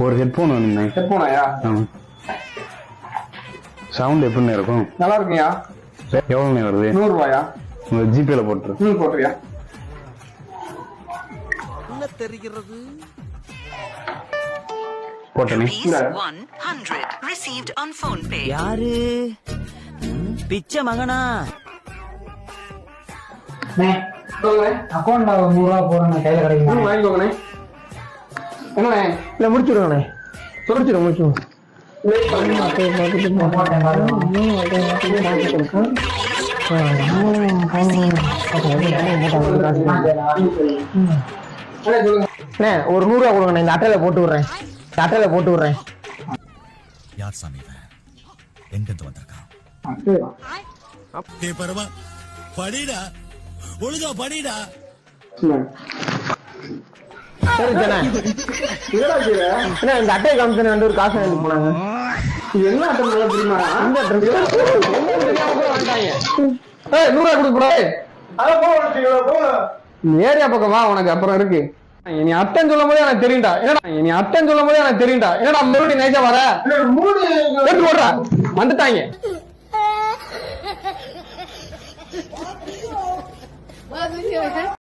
ஒரு headphone வேணும்ண்ணே. ஹெட்போனாயா? Sound எப்படிண்ணே இருக்கும்? நல்லா இருக்குயா. எவ்வளோண்ணே வருது? 100 ரூபாயா? ஜிபேல போட்டுரு. போட்டுறியா? தெரிகிறது போட்டனே. யாரு பிச்சை மகனா? அக்கௌண்ட்ல 100 ரூபா போறேன், கையில கிடைக்கும். வாங்கிக்கோங்கண்ணே. என்னண்ணே? இல்ல முடிச்சுடுவாண்ணே. முடிச்சிடும். ஒரு 100 ரூபா கொடுங்க, இந்த அட்டையில போட்டு விடுறேன். யார் சாமி எங்கிருந்து வந்திருக்கான்? படிடா ஒழுங்கா படிடா. சரி இந்த அட்டையை காமிச்சு வந்து ஒரு காசு வாங்கி போனாங்க. என்ன அட்டை தெரியுமா? இந்த 100 ரூபா கொடுக்கூடாது. ஏரியா பக்கம் வா, உனக்கு அப்புறம் இருக்கு. நீ அட்டன் சொல்லும் போதே எனக்கு தெரியும்டா. என்னடா மறுபடியும் நைஸா வர போடுறா வந்துட்டாங்க.